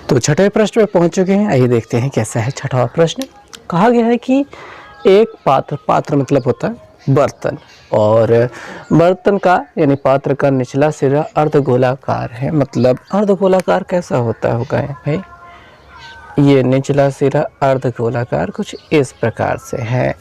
तो छठे प्रश्न पे पहुंच चुके हैं। आइए देखते हैं कैसा है छठा प्रश्न। कहा गया है कि एक पात्र मतलब होता है बर्तन, और बर्तन का यानी पात्र का निचला सिरा अर्धगोलाकार है। मतलब अर्धगोलाकार कैसा होता होगा भाई? ये निचला सिरा अर्धगोलाकार कुछ इस प्रकार से है,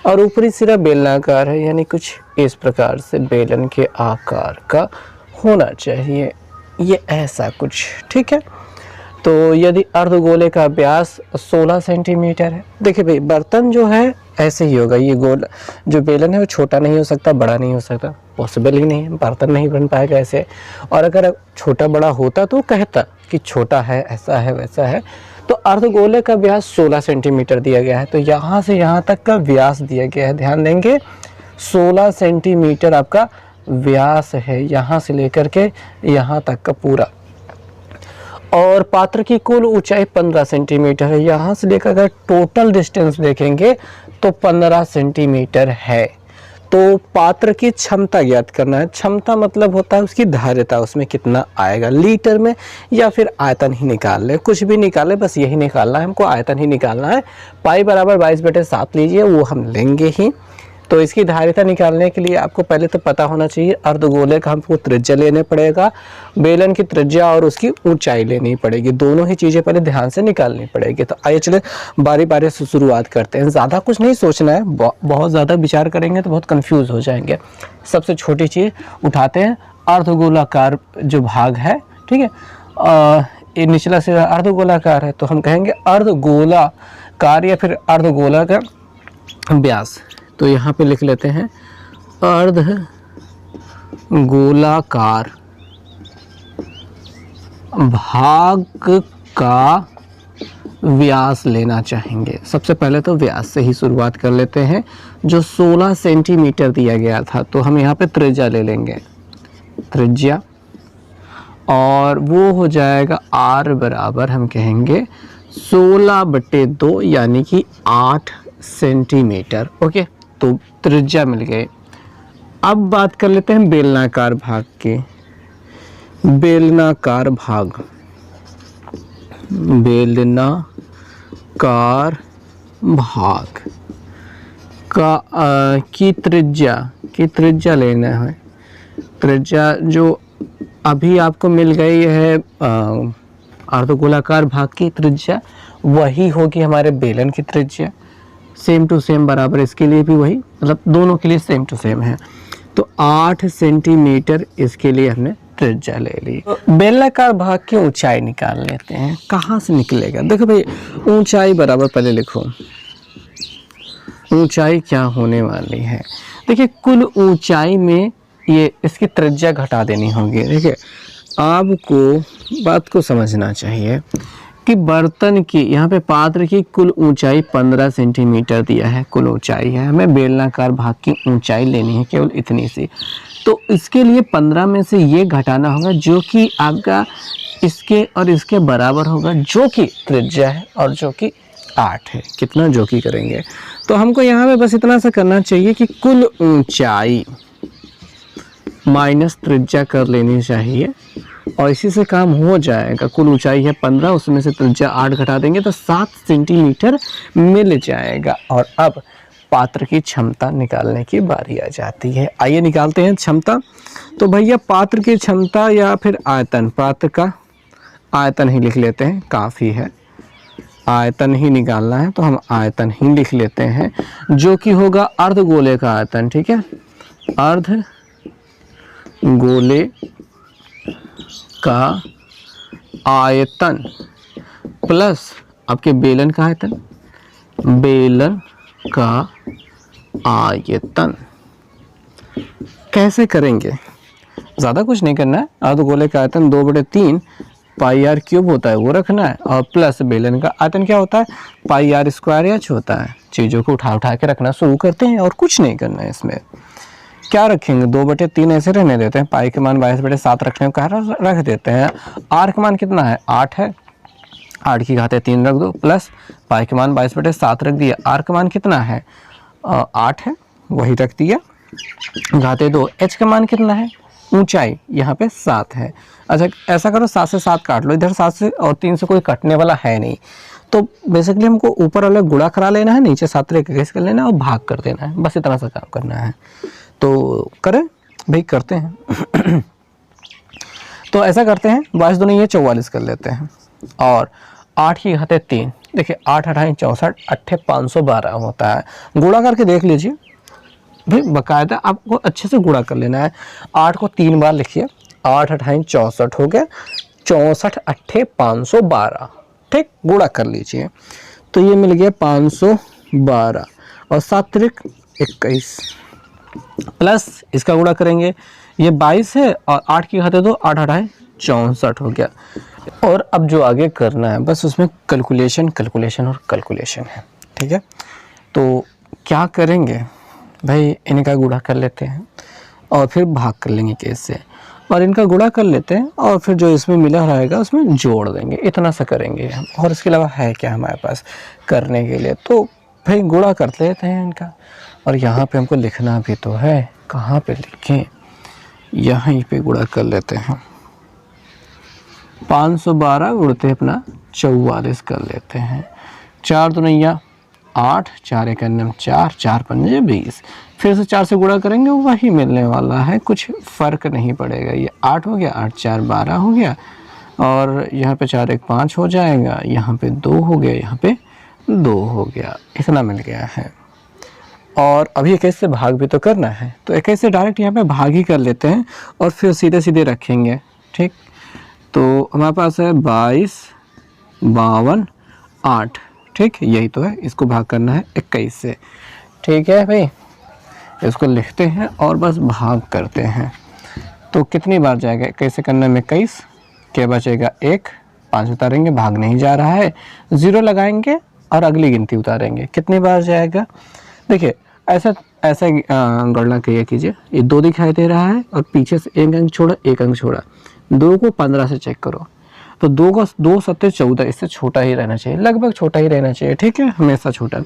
और ऊपरी सिरा बेलनाकार है, यानी कुछ इस प्रकार से बेलन के आकार का होना चाहिए। ये ऐसा कुछ, ठीक है। तो यदि अर्धगोले का व्यास 16 सेंटीमीटर है, देखिए भाई बर्तन जो है ऐसे ही होगा। ये गोल जो बेलन है वो छोटा नहीं हो सकता, बड़ा नहीं हो सकता, पॉसिबल ही नहीं है, बर्तन नहीं बन पाएगा ऐसे। और अगर छोटा बड़ा होता तो कहता कि छोटा है, ऐसा है, वैसा है। तो अर्धगोले का व्यास 16 सेंटीमीटर दिया गया है, तो यहाँ से यहाँ तक का व्यास दिया गया है। ध्यान देंगे 16 सेंटीमीटर आपका व्यास है, यहाँ से लेकर के यहाँ तक का पूरा। और पात्र की कुल ऊंचाई 15 सेंटीमीटर है। यहाँ से लेकर अगर टोटल डिस्टेंस देखेंगे तो 15 सेंटीमीटर है। तो पात्र की क्षमता ज्ञात करना है। क्षमता मतलब होता है उसकी धारिता, उसमें कितना आएगा लीटर में, या फिर आयतन ही निकाल ले, कुछ भी निकाले, बस यही निकालना है हमको, आयतन ही निकालना है। पाई बराबर 22/7 लीजिए, वो हम लेंगे ही। तो इसकी धारिता निकालने के लिए आपको पहले तो पता होना चाहिए अर्धगोले का हमको त्रिज्या लेने पड़ेगा, बेलन की त्रिज्या और उसकी ऊंचाई लेनी पड़ेगी। दोनों ही चीज़ें पहले ध्यान से निकालनी पड़ेगी। तो आइए चले बारी बारी से शुरुआत करते हैं। ज़्यादा कुछ नहीं सोचना है, बहुत ज़्यादा विचार करेंगे तो बहुत कंफ्यूज हो जाएंगे। सबसे छोटी चीज़ उठाते हैं, अर्धगोलाकार जो भाग है, ठीक है, ये निचला सिरा अर्धगोलाकार है, तो हम कहेंगे अर्धगोलाकार या फिर अर्धगोला का व्यास। तो यहाँ पे लिख लेते हैं अर्धगोलाकार भाग का व्यास लेना चाहेंगे। सबसे पहले तो व्यास से ही शुरुआत कर लेते हैं, जो 16 सेंटीमीटर दिया गया था। तो हम यहाँ पे त्रिज्या ले लेंगे, त्रिज्या, और वो हो जाएगा R बराबर हम कहेंगे 16/2 यानी कि 8 सेंटीमीटर। ओके, तो त्रिज्या मिल गए। अब बात कर लेते हैं बेलनाकार भाग के। बेलनाकार भाग, बेलनाकार भाग का की त्रिज्या लेना है। त्रिज्या जो अभी आपको मिल गई है अर्धगोलाकार भाग की त्रिज्या, वही होगी हमारे बेलन की त्रिज्या। सेम टू सेम बराबर, इसके लिए भी वही, मतलब दोनों के लिए सेम टू सेम है। तो 8 सेंटीमीटर इसके लिए हमने त्रिज्या ले ली। तो बेलनाकार भाग की ऊंचाई निकाल लेते हैं। कहाँ से निकलेगा? देखो भाई, ऊंचाई बराबर पहले लिखो, ऊंचाई क्या होने वाली है। देखिए कुल ऊंचाई में ये इसकी त्रिज्या घटा देनी होगी। देखिए आपको बात को समझना चाहिए कि बर्तन की, यहाँ पे पात्र की कुल ऊंचाई 15 सेंटीमीटर दिया है, कुल ऊंचाई है। हमें बेलनाकार भाग की ऊंचाई लेनी है, केवल इतनी सी। तो इसके लिए 15 में से ये घटाना होगा, जो कि आपका इसके और इसके बराबर होगा, जो कि त्रिज्या है और जो कि 8 है। कितना जो कि करेंगे, तो हमको यहाँ पे बस इतना सा करना चाहिए कि कुल ऊंचाई माइनस त्रिज्या कर लेनी चाहिए, और इसी से काम हो जाएगा। कुल ऊंचाई है 15, उसमें से त्रिज्या 8 घटा देंगे तो 7 सेंटीमीटर मिल जाएगा। और अब पात्र की क्षमता निकालने की बारी आ जाती है। आइए निकालते हैं क्षमता। तो भैया पात्र की क्षमता या फिर आयतन, पात्र का आयतन ही लिख लेते हैं, काफ़ी है, आयतन ही निकालना है तो हम आयतन ही लिख लेते हैं, जो कि होगा अर्धगोले का आयतन। ठीक है, अर्धगोले का आयतन प्लस आपके बेलन का आयतन, बेलन का आयतन। कैसे करेंगे? ज़्यादा कुछ नहीं करना है। अर्धगोले का आयतन 2/3 πr³ होता है, वो रखना है, और प्लस बेलन का आयतन क्या होता है, πr² होता है। चीज़ों को उठा उठा के रखना शुरू करते हैं, और कुछ नहीं करना है। इसमें क्या रखेंगे, 2/3 ऐसे रहने देते हैं, पाई के मान 22/7 रखने को कहा, रख देते हैं। आर का मान कितना है, 8 है, 8 की घाते 3 रख दो, प्लस पाई के मान 22/7 रख दिया। आर का मान कितना है, 8 है, वही रख दिया, घाते 2। एच का मान कितना है, ऊंचाई यहाँ पे 7 है। अच्छा ऐसा करो 7 से 7 काट लो, इधर 7 से और 3 से कोई कटने वाला है नहीं, तो बेसिकली हमको ऊपर वाला गुणा करा लेना है, नीचे 7 लेके कैसे कर लेना है और भाग कर देना है, बस इतना सा काम करना है। तो करें भाई, करते हैं। तो ऐसा करते हैं, 22 दूनी ये 44 कर लेते हैं और 8 की घाते 3, देखिए 8 अठाई 64, 8 512 होता है। गुणा करके देख लीजिए भाई, बाकायदा आपको अच्छे से गुणा कर लेना है। 8 को 3 बार लिखिए, 8 अठाई 64 हो गया, 64 8 512, ठीक, गुणा कर लीजिए तो ये मिल गया 512 और 7 त्रिक 21 प्लस इसका गुणा करेंगे, ये 22 है और 8 की घाते 2, 8 अठाई 64 हो गया। और अब जो आगे करना है बस उसमें कैलकुलेशन कैलकुलेशन और कैलकुलेशन है, ठीक है। तो क्या करेंगे भाई, इनका गुणा कर लेते हैं और फिर भाग कर लेंगे केस से, और इनका गुणा कर लेते हैं और फिर जो इसमें मिला रहेगा उसमें जोड़ देंगे, इतना सा करेंगे हम। और इसके अलावा है क्या हमारे पास करने के लिए, तो भाई गुणा कर लेते हैं इनका। और यहाँ पे हमको लिखना भी तो है, कहाँ पे लिखें, यहीं पे गुणा कर लेते हैं। 512 गुणते अपना 44 कर लेते हैं, 4 दुनिया 8, 4 एक 4, 4 पंजे 20, फिर से 4 से गुणा करेंगे वही मिलने वाला है, कुछ फ़र्क नहीं पड़ेगा। ये 8 हो गया, 8 4 12 हो गया, और यहाँ पे 4 एक 5 हो जाएगा, यहाँ पे 2 हो गया, यहाँ पे 2 हो गया, इतना मिल गया है। और अभी 21 से भाग भी तो करना है, तो 21 से डायरेक्ट यहाँ पे भाग ही कर लेते हैं और फिर सीधे सीधे रखेंगे, ठीक। तो हमारे पास है 22 52 8, ठीक, यही तो है, इसको भाग करना है 21 से, ठीक है भाई। इसको लिखते हैं और बस भाग करते हैं। तो कितनी बार जाएगा, 21 से करने में 21, क्या बचेगा 1, 5 उतारेंगे, भाग नहीं जा रहा है, 0 लगाएंगे और अगली गिनती उतारेंगे, कितनी बार जाएगा। देखिए ऐसा ऐसा गणना किया कीजिए, ये 2 दिखाई दे रहा है और पीछे से 1 अंक छोड़ा, 1 अंक छोड़ा, 2 को 15 से चेक करो, तो 2 का 2 7 14, इससे छोटा ही रहना चाहिए, लगभग छोटा ही रहना चाहिए, ठीक है, हमेशा छोटा।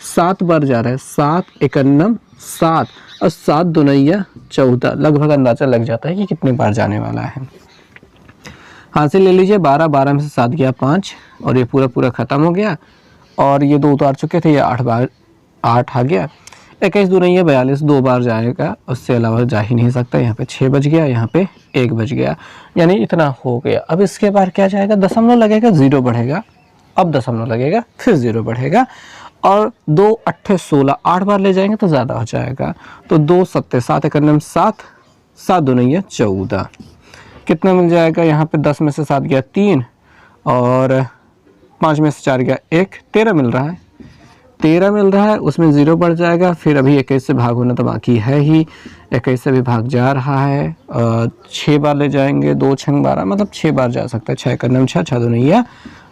7 बार जा रहा है, 7 51 7 और 7 दुनैया 14, लगभग अंदाजा लग जाता है कि कितनी बार जाने वाला है। हाथ से ले लीजिए, 12 12 में से 7 गया 5 और ये पूरा पूरा ख़त्म हो गया, और ये 2 उतार चुके थे, ये 8 बार 8 आ गया, 21 दुनैया 42, 2 बार जाएगा, उससे अलावा जा ही नहीं सकता। यहाँ पे 6 बज गया, यहाँ पे 1 बज गया, यानी इतना हो गया। अब इसके बाद क्या जाएगा, दशमलव लगेगा, 0 बढ़ेगा, अब दशमलव लगेगा, फिर 0 बढ़ेगा, और 2 8 16, 8 बार ले जाएंगे तो ज़्यादा हो जाएगा, तो 2 7 7 एक 7, 7 दुनैया 14, कितना मिल जाएगा, यहाँ पे 10 में से 7 गया 3 और 5 में से 4 गया 1, 13 मिल रहा है, 13 मिल रहा है, उसमें 0 बढ़ जाएगा, फिर अभी 21 से भाग होना तो बाकी है ही, 21 से भी भाग जा रहा है, 6 बार ले जाएंगे, 2 6 12, मतलब 6 बार जा सकता है, 6 का 9 6, 6 दुनैया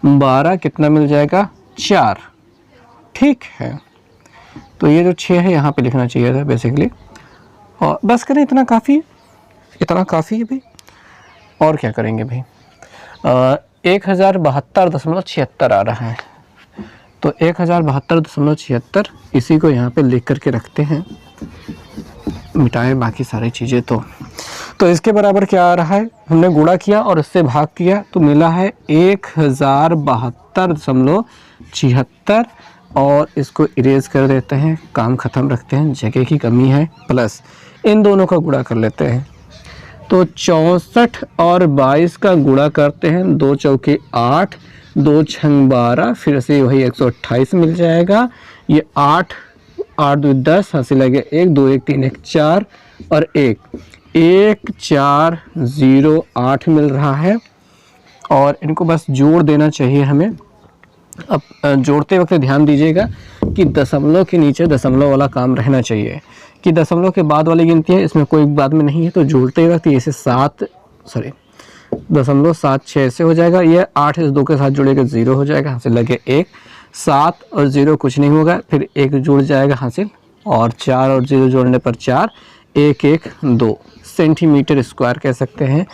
12, कितना मिल जाएगा 4, ठीक है। तो ये जो 6 है यहाँ पे लिखना चाहिए था बेसिकली, और बस करें, इतना काफ़ी है, इतना काफ़ी है भाई। और क्या करेंगे भाई, 1072.76 आ रहा है, तो 1072.76, इसी को यहाँ पे लिख करके रखते हैं, मिटाए बाकी सारी चीज़ें। तो इसके बराबर क्या आ रहा है, हमने गुणा किया और इससे भाग किया तो मिला है 1072.76, और इसको इरेज कर देते हैं, काम ख़त्म रखते हैं, जगह की कमी है, प्लस इन दोनों का गुणा कर लेते हैं। तो 64 और 22 का गुणा करते हैं, 2 चौके 8, 2 छंग 12, फिर से वही 128 मिल जाएगा, ये 8 8 2 10, हंसी लगे 1 2 1 3 1 4 और 1 1 4 0 8 मिल रहा है, और इनको बस जोड़ देना चाहिए हमें। अब जोड़ते वक्त ध्यान दीजिएगा कि दशमलव के नीचे दशमलव वाला काम रहना चाहिए, कि दशमलव के बाद वाली गिनती है, इसमें कोई बाद में नहीं है, तो जोड़ते वक्त इसे 0.76 ऐसे हो जाएगा, ये 8 इस 2 के साथ जुड़ेगा 0 हो जाएगा, हासिल लगे 1, 7 और 0 कुछ नहीं होगा, फिर 1 जुड़ जाएगा हासिल, और 4 और 0 जोड़ने पर 4, 1 1 2 सेंटीमीटर स्क्वायर कह सकते हैं।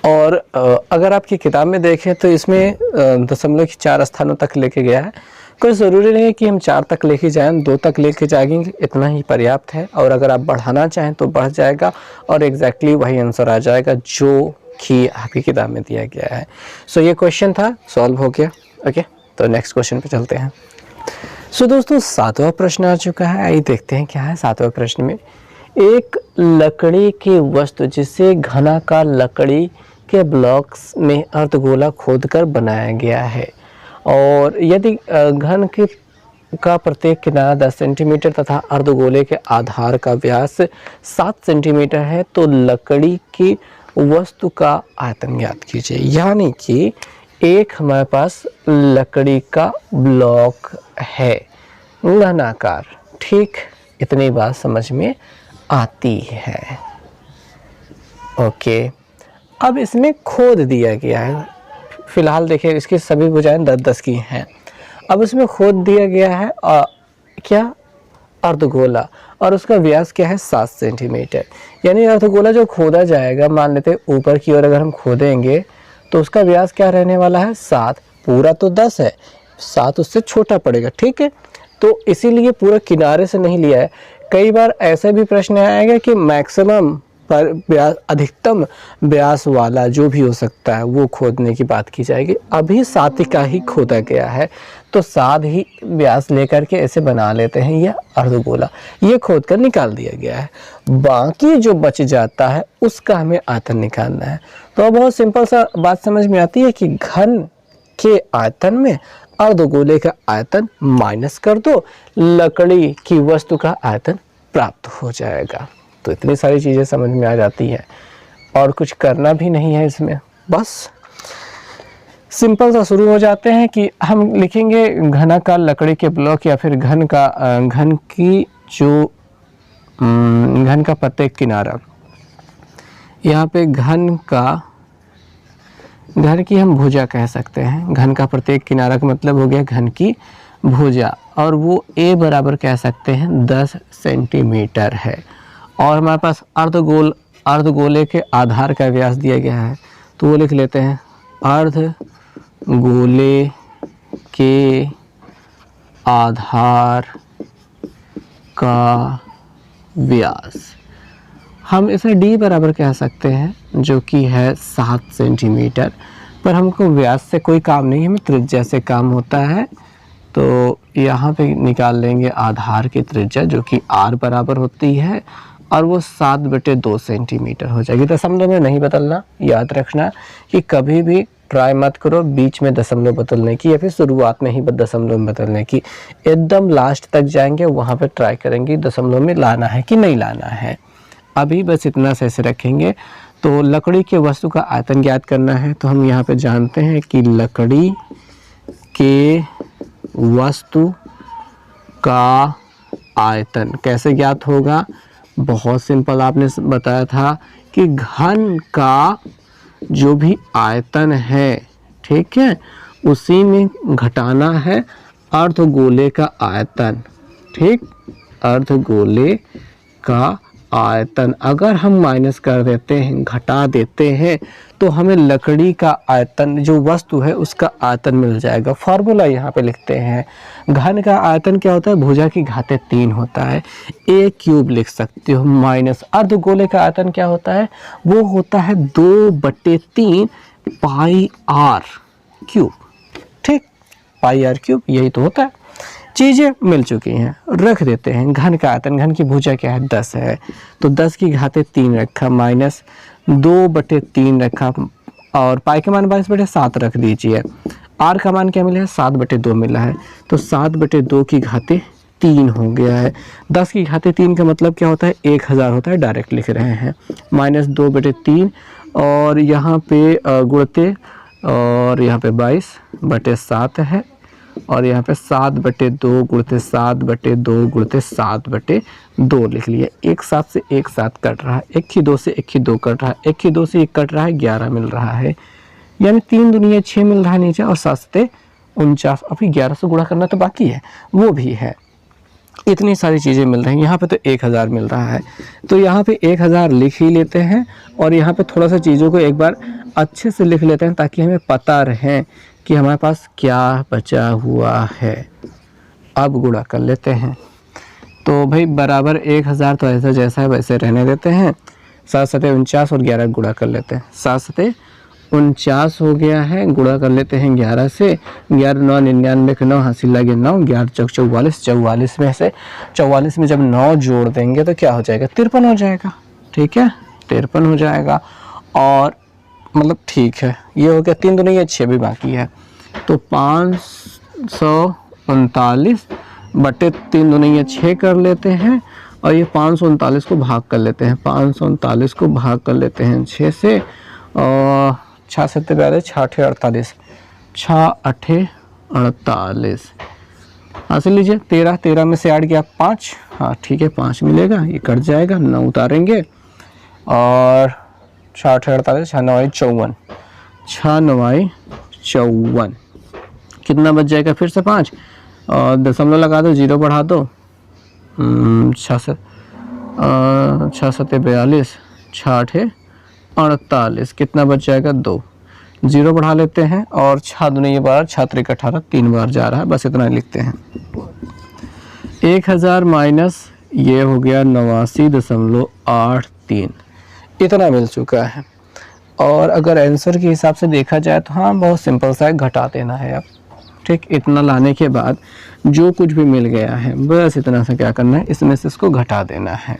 और अगर आपकी किताब में देखें तो इसमें दशमलव की 4 स्थानों तक लेके गया है, कोई ज़रूरी नहीं है कि हम 4 तक लेके जाएं, 2 तक लेके जाएंगे इतना ही पर्याप्त है। और अगर आप बढ़ाना चाहें तो बढ़ जाएगा और एग्जैक्टली वही आंसर आ जाएगा जो कि आपकी किताब में दिया गया है। सो ये क्वेश्चन था, सॉल्व हो गया। ओके, तो नेक्स्ट क्वेश्चन पे चलते हैं। सो दोस्तों 7वां प्रश्न आ चुका है। आइए देखते हैं क्या है 7वें प्रश्न में। एक लकड़ी की वस्तु जिसे घनाकार लकड़ी के ब्लॉक्स में अर्धगोला खोदकर बनाया गया है और यदि घन के का प्रत्येक किनारा 10 सेंटीमीटर तथा अर्धगोले के आधार का व्यास 7 सेंटीमीटर है तो लकड़ी की वस्तु का आयतन ज्ञात कीजिए। यानी कि एक हमारे पास लकड़ी का ब्लॉक है घनाकार, ठीक, इतनी बात समझ में आती है। ओके, अब इसमें खोद दिया गया है। फिलहाल देखिए इसकी सभी भुजाएं 10-10 की हैं। अब इसमें खोद दिया गया है क्या, अर्धगोला, और उसका व्यास क्या है 7 सेंटीमीटर। यानी अर्धगोला जो खोदा जाएगा, मान लेते हैं ऊपर की ओर अगर हम खोदेंगे तो उसका व्यास क्या रहने वाला है 7, पूरा तो 10 है, 7 उससे छोटा पड़ेगा, ठीक है। तो इसीलिए पूरा किनारे से नहीं लिया है। कई बार ऐसा भी प्रश्न आएगा कि मैक्सिमम पर व्यास, अधिकतम व्यास वाला जो भी हो सकता है वो खोदने की बात की जाएगी। अभी 7 का ही खोदा गया है तो 7 ही व्यास लेकर के ऐसे बना लेते हैं यह अर्धगोला, ये खोद कर निकाल दिया गया है। बाकी जो बच जाता है उसका हमें आयतन निकालना है। तो अब बहुत सिंपल सा बात समझ में आती है कि घन के आयतन में अर्धगोले का आयतन माइनस कर दो, लकड़ी की वस्तु का आयतन प्राप्त हो जाएगा। तो इतनी सारी चीज़ें समझ में आ जाती है और कुछ करना भी नहीं है इसमें, बस सिंपल सा शुरू हो जाते हैं कि हम लिखेंगे घनाकार लकड़ी के ब्लॉक या फिर घन का प्रत्येक किनारा। यहाँ पे घन की हम भुजा कह सकते हैं। घन का प्रत्येक किनारा का मतलब हो गया घन की भुजा, और वो a बराबर कह सकते हैं 10 सेंटीमीटर है। और हमारे पास अर्धगोले के आधार का व्यास दिया गया है तो वो लिख लेते हैं अर्धगोले के आधार का व्यास हम इसे d बराबर कह सकते हैं जो कि है 7 सेंटीमीटर। पर हमको व्यास से कोई काम नहीं है, हमें त्रिज्या से काम होता है। तो यहाँ पे निकाल लेंगे आधार की त्रिज्या जो कि r बराबर होती है और वो 7/2 सेंटीमीटर हो जाएगी। दशमलव में नहीं बदलना, याद रखना कि कभी भी ट्राई मत करो बीच में दशमलव बदलने की या फिर शुरुआत में ही दशमलव में बदलने की। एकदम लास्ट तक जाएंगे वहाँ पे ट्राई करेंगे दशमलव में लाना है कि नहीं लाना है। अभी बस इतना से ऐसे रखेंगे। तो लकड़ी के वस्तु का आयतन ज्ञात करना है तो हम यहाँ पे जानते हैं कि लकड़ी के वस्तु का आयतन कैसे ज्ञात होगा। बहुत सिंपल, आपने बताया था कि घन का जो भी आयतन है, ठीक है, उसी में घटाना है अर्धगोले का आयतन, ठीक, अर्धगोले का आयतन। अगर हम माइनस कर देते हैं, घटा देते हैं, तो हमें लकड़ी का आयतन जो वस्तु है उसका आयतन मिल जाएगा। फार्मूला यहाँ पे लिखते हैं। घन का आयतन क्या होता है, भुजा की घाते 3 होता है, a³ लिख सकते हो, माइनस अर्धगोले का आयतन क्या होता है, वो होता है 2/3 πr³, ठीक, πr³, यही तो होता है। चीज़ें मिल चुकी हैं, रख देते हैं। घन का आयतन, घन की भुजा क्या है 10 है तो 10 की घाते 3 रखा, माइनस 2/3 रखा और पाई का मान 22/7 रख दीजिए। आर का मान क्या मिला है 7/2 मिला है तो 7/2 की घाते 3 हो गया है। 10 की घाते 3 का मतलब क्या होता है 1000 होता है, डायरेक्ट लिख रहे हैं, माइनस 2/3 और यहाँ पे गुणते और यहाँ पे 22/7 है और यहाँ पे 7/2 गुणते 7/2 गुणते 7/2 लिख लिया। एक 7 से एक 7 कट रहा है, एक ही 2 से एक ही 2 कट रहा है, एक ही 2 से एक कट रहा है, 11 मिल रहा है, यानी 3 दूनी 6 मिल रहा है नीचे और 7 से 49। अभी 11 से गुणा करना तो बाकी है, वो भी है। इतनी सारी चीज़ें मिल रही हैं। यहाँ पे तो 1000 मिल रहा है, तो यहाँ पे 1000 लिख ही लेते हैं और यहाँ पे थोड़ा सा चीज़ों को एक बार अच्छे से लिख लेते हैं ताकि हमें पता रहे कि हमारे पास क्या बचा हुआ है। अब गुणा कर लेते हैं, तो भाई बराबर 1000 तो ऐसा जैसा है वैसे रहने देते हैं। 7 7 49 और 11 गुणा कर लेते हैं। 7 7 49 हो गया है, गुणा कर लेते हैं 11 से। 11 9 99 के 9 हासिल लगे 9, 11 चौक 44, 44 में से 44 में जब 9 जोड़ देंगे तो क्या हो जाएगा, 53 हो जाएगा। ठीक है, 53 हो जाएगा। और मतलब ठीक है, ये हो गया। 3 तो नहीं है, 6 भी बाकी है, तो 539 बटे 3 तो नहीं है 6 कर लेते हैं और ये 539 को भाग कर लेते हैं। 539 को भाग कर लेते हैं 6 से, और 6 7 42 6 8 48, 6 8 48 हासिल लीजिए। 13 13 में से ऐड किया 5, हाँ ठीक है 5 मिलेगा, ये कट जाएगा, 9 उतारेंगे और 6 8 48, 6 9 54, 6 9 54 कितना बच जाएगा, फिर से 5 और दशमलव लगा दो, 0 बढ़ा दो, 6 7 42, 6 8 48 कितना बच जाएगा, 2, 0 बढ़ा लेते हैं और 6 दूनी ये 12, 6 3 18, 3 बार जा रहा है, बस इतना लिखते हैं। 1000 माइनस ये हो गया 89.83, इतना मिल चुका है। और अगर आंसर के हिसाब से देखा जाए तो हाँ बहुत सिंपल सा है, घटा देना है अब। ठीक, इतना लाने के बाद जो कुछ भी मिल गया है बस इतना सा क्या करना है, इसमें से इसको घटा देना है।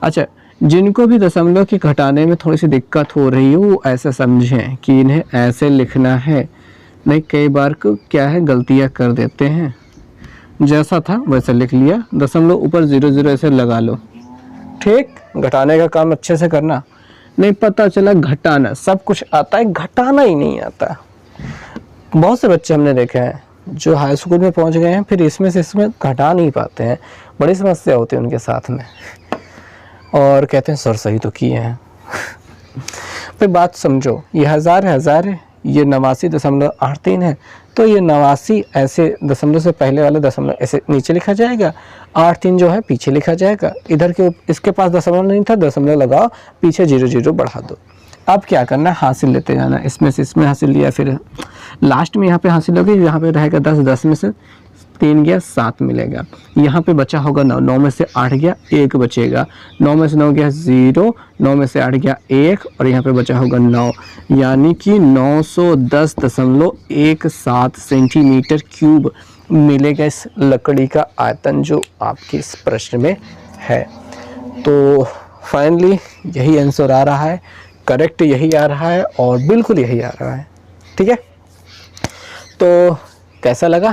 अच्छा, जिनको भी दशमलव की घटाने में थोड़ी सी दिक्कत हो रही है वो ऐसा समझें कि इन्हें ऐसे लिखना है, नहीं कई बार को क्या है गलतियां कर देते हैं। जैसा था वैसे लिख लिया, दशमलव ऊपर 0 0 ऐसे लगा लो। ठीक, घटाने का काम अच्छे से करना, नहीं पता चला घटाना, सब कुछ आता है घटाना ही नहीं आता। बहुत से बच्चे हमने देखे हैं जो हाई स्कूल में पहुंच गए हैं, फिर इसमें से इसमें घटा नहीं पाते हैं, बड़ी समस्या होती है उनके साथ में, और कहते हैं सर सही तो किए हैं। फिर बात समझो, ये 1000 है, 1000 है, ये 89.83 है, तो ये 89 ऐसे दशमलव से पहले वाले दशमलव ऐसे नीचे लिखा जाएगा, 83 जो है पीछे लिखा जाएगा। इधर के इसके पास दशमलव नहीं था, दशमलव लगाओ, पीछे 0 0 बढ़ा दो। अब क्या करना है, हासिल लेते जाना, इसमें से इसमें हासिल लिया, फिर लास्ट में यहाँ पे हासिल होगी, यहाँ पे रहेगा 10, 10 में से 3 गया 7 मिलेगा। यहाँ पे बचा होगा 9, 9 में से 8 गया 1 बचेगा, 9 में से 9 गया 0, 9 में से 8 गया 1 और यहाँ पे बचा होगा 9, यानी कि 910.17 सेंटीमीटर क्यूब मिलेगा इस लकड़ी का आयतन जो आपके इस प्रश्न में है। तो फाइनली यही आंसर आ रहा है, करेक्ट यही आ रहा है और बिल्कुल यही आ रहा है। ठीक है, तो कैसा लगा